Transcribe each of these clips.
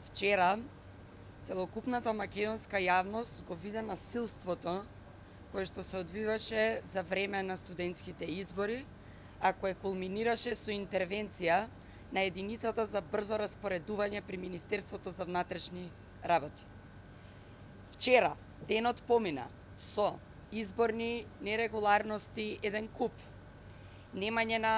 Вчера целокупната македонска јавност го виде насилството кое што се одвиваше за време на студентските избори, а кое кулминираше со интервенција на единицата за брзо распоредување при Министерството за внатрешни работи. Вчера денот помина со изборни нерегуларности еден куп, немање на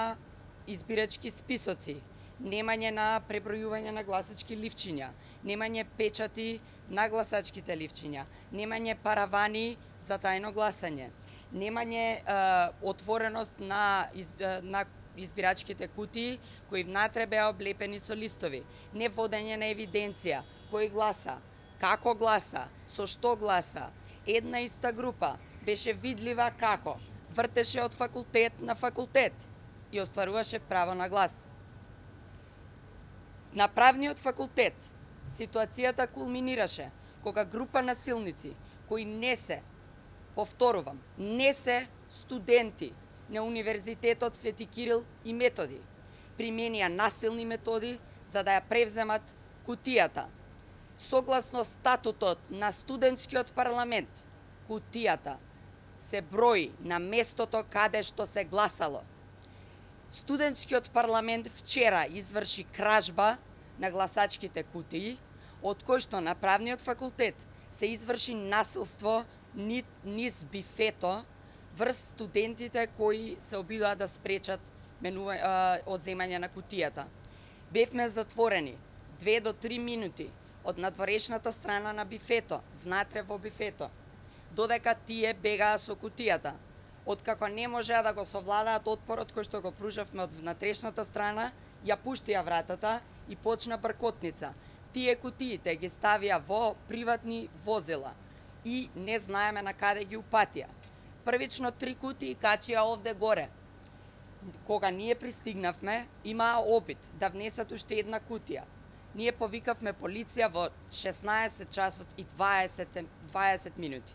избирачки списоци, немање на пребројување на гласачки ливчиња, немање печати на гласачките ливчиња, немање паравани за тајно гласање, немање отвореност на избирачките кутии кои внатре беа облепени со листови, не водење на евиденција, кој гласа, како гласа, со што гласа. Една иста група беше видлива како вртеше од факултет на факултет и остваруваше право на глас. На правниот факултет ситуацијата кулминираше кога група насилници кои не се, повторувам, не се студенти на Универзитетот Свети Кирил и Методи, применија насилни методи за да ја превземат кутијата. Согласно статутот на студентскиот парламент, кутијата се брои на местото каде што се гласало. Студентскиот парламент вчера изврши кражба на гласачките кутии, од кој што на правниот факултет се изврши насилство низ бифето врз студентите кои се обидоа да спречат одземање на кутијата. Бевме затворени 2 до 3 минути од надворешната страна на бифето, внатре во бифето, додека тие бегаа со кутијата. Откако не можеа да го совладаат отпорот кој што го пружавме од внатрешната страна, ја пуштија вратата и почна бркотница. Тие кутиите ги ставија во приватни возила и не знаеме на каде ги упатија. Првично 3 кутии качија овде горе. Кога ние пристигнавме, имаа обид да внесат уште една кутија. Ние повикавме полиција во 16 часот и 20 минути.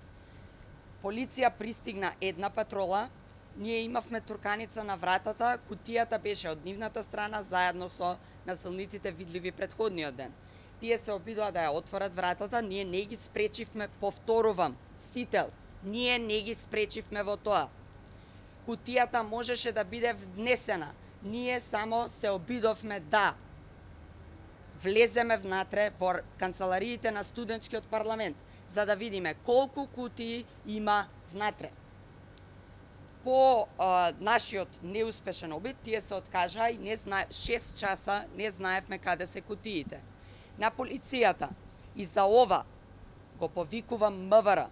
Полиција пристигна една патрола, ние имавме турканица на вратата, кутијата беше од нивната страна заедно со насилниците видливи претходниот ден. Тие се обидоа да ја отворат вратата, ние не ги спречивме, повторувам, сител, ние не ги спречивме во тоа. Кутијата можеше да биде внесена, ние само се обидовме да влеземе внатре во канцелариите на студентскиот парламент, за да видиме колку кутии има внатре. По нашиот неуспешен обид, тие се откажаа и 6 часа не знаевме каде се кутиите. На полицијата и за ова го повикувам МВР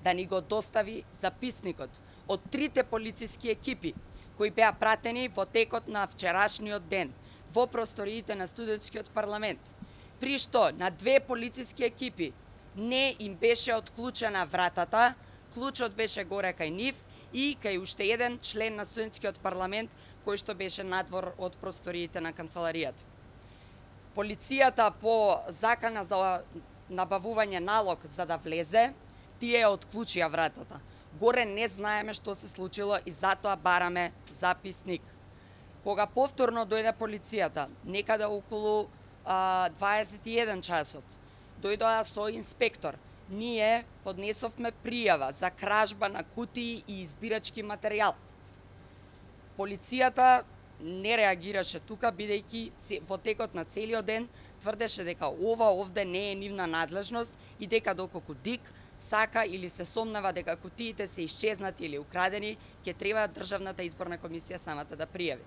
да ни го достави записникот од 3 полициски екипи кои беа пратени во текот на вчерашниот ден во просториите на студентскиот парламент, при што на 2 полициски екипи не им беше отклучена вратата, клучот беше горе кај нив и кај уште еден член на студентскиот парламент кој што беше надвор од просториите на канцеларијата. Полицијата по закана за набавување налог за да влезе, тие ја отклучија вратата. Горе не знаеме што се случило и затоа бараме записник. Кога повторно дојде полицијата, некаде околу 21 часот, дојдоа со инспектор. Ние поднесовме пријава за кражба на кутии и избирачки материјал. Полицијата не реагираше тука, бидејќи во текот на целиот ден тврдеше дека ова овде не е нивна надлежност и дека доколку ДИК сака или се сомнева дека кутиите се исчезнати или украдени, ќе треба Државната изборна комисија самата да пријави.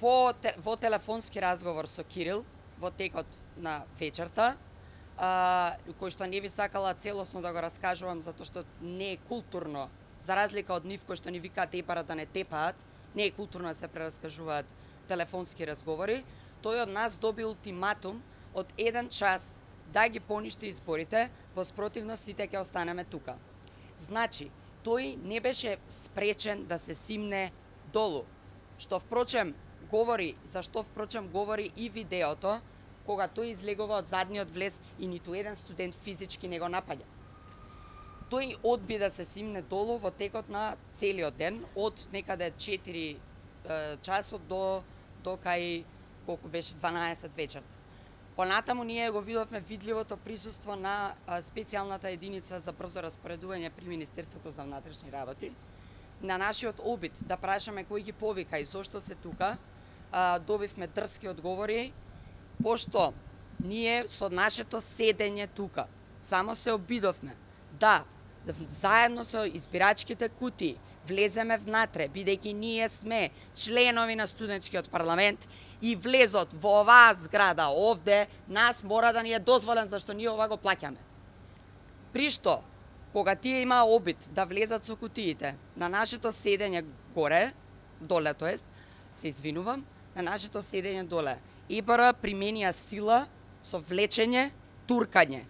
Во телефонски разговор со Кирил во текот на вечерта, кој што не би сакала целосно да го раскажувам затоа што не е културно, за разлика од нив кои што ни викаат тепара да не тепаат, не е културно да се прераскажуваат телефонски разговори, тој од нас доби ултиматум од 1 час да ги поништи изборите, во спротивно сите ќе останеме тука. Значи, тој не беше спречен да се симне долу, што впрочем говори и видеото, кога тој излегува од задниот влез и ниту еден студент физички не го напаѓа. Тој одби да се симне долу во текот на целиот ден, од некаде 4 часот до кај колку беше 12 вечерта. Понатаму ние го видовме видливото присуство на специјалната единица за брзо распоредување при Министерството за внатрешни работи. На нашиот обид да прашаме кој ги повика и зошто се тука, добивме дрски одговори, пошто ние со нашето седење тука само се обидовме да заедно со избирачките кутии влеземе внатре, бидејќи ние сме членови на студентскиот парламент и влезот во оваа зграда овде нас мора да ни е дозволен зашто ние ова го плаќаме. При што, кога тие имаа обид да влезат со кутиите на нашето седење горе, доле тоест, се извинувам, на нашето седење доле, ЕБР применија сила со влечење, туркање,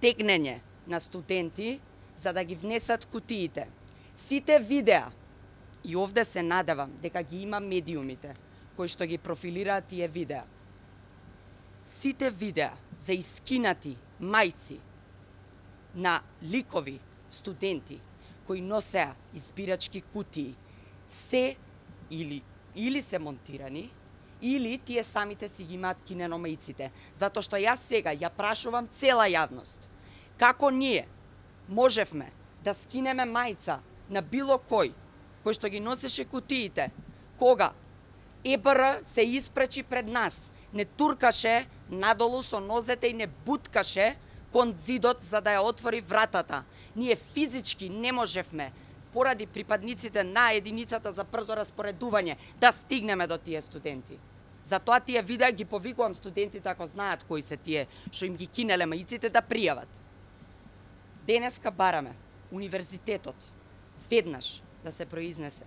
тегнење на студенти за да ги внесат кутиите. Сите видеа, и овде се надевам дека ги има медиумите кои што ги профилираат тие видеа. Сите видеа за искинати мајци на ликови студенти кои носеа избирачки кутии се или се монтирани, или тие самите си ги имаат кинено мајците. Затоа што јас сега ја прашувам цела јавност. Како ние можевме да скинеме мајца на било кој што ги носеше кутиите, кога ЕБР се испречи пред нас, не туркаше надолу со нозете и не буткаше кон зидот за да ја отвори вратата. Ние физички не можевме, поради припадниците на единицата за брзо распоредување, да стигнеме до тие студенти. Затоа тие видеа ги повикувам студентите, ако знаат кои се тие што им ги кинеле мајците, да пријават. Денеска бараме универзитетот веднаш да се произнесе,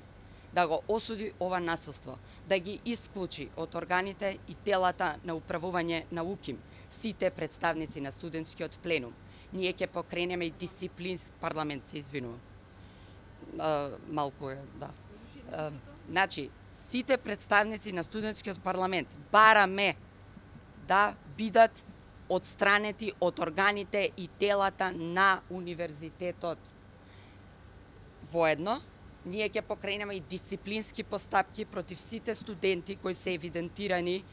да го осуди ова насилство, да ги исклучи од органите и телата на управување на УКИМ сите представници на студентскиот пленум. Ние ќе покренеме и дисциплински парламент, се извинувам. Малку е, да. Значи, сите представници на студентскиот парламент бараме да бидат одстранети од органите и телата на универзитетот. Воедно, ние ќе покренеме и дисциплински постапки против сите студенти кои се евидентирани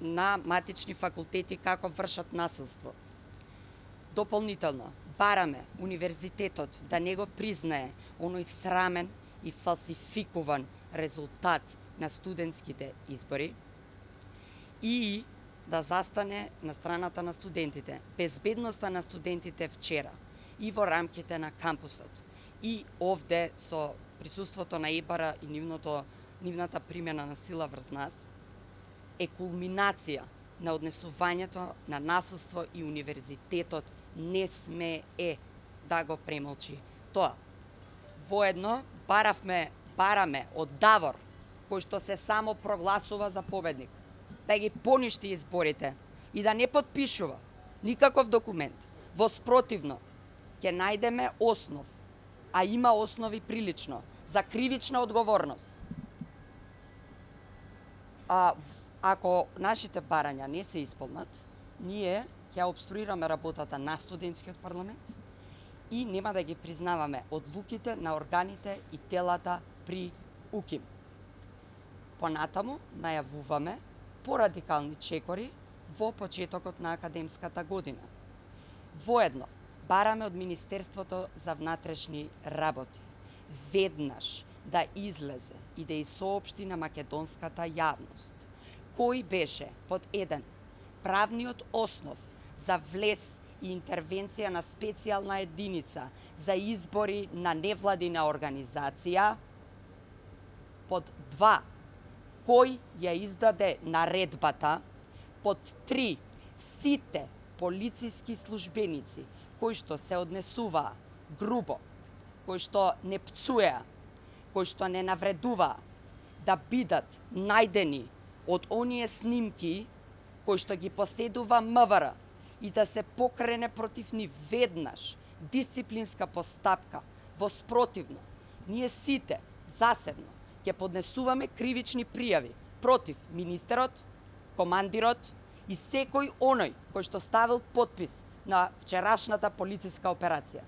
на матични факултети како вршат насилство. Дополнително, бараме универзитетот да не го признае оној срамен и фалсификуван резултат на студентските избори и да застане на страната на студентите. Безбедноста на студентите вчера и во рамките на кампусот и овде со присуството на ЕБР и нивната примена на сила врз нас е кулминација на однесувањето на насилство и универзитетот не смее да го премолчи тоа. Воедно бараме од Давор, кој што се само прогласува за победник, да ги поништи изборите и да не подпишува никаков документ. Во спротивно, ќе најдеме основ, а има основи прилично, за кривична одговорност. Ако нашите барања не се исполнат, ние ќе обструираме работата на студентскиот парламент и нема да ги признаваме одлуките на органите и телата при УКИМ. Понатаму најавуваме порадикални чекори во почетокот на академската година. Воедно, бараме од Министерството за внатрешни работи веднаш да излезе и да ја соопшти на македонската јавност кој беше под еден правниот основ за влез и интервенција на специјална единица за избори на невладина организација, под 2 кој ја издаде наредбата, под 3 сите полициски службеници кои што се однесуваа грубо, кои што не пцуеа, кои што не навредуваа, да бидат најдени од оние снимки кои што ги поседува МВР и да се покрене против нив веднаш дисциплинска постапка. Во спротивно, ние сите засебно ќе поднесуваме кривични пријави против министерот, командирот и секој оној кој што ставил подпис на вчерашната полициска операција.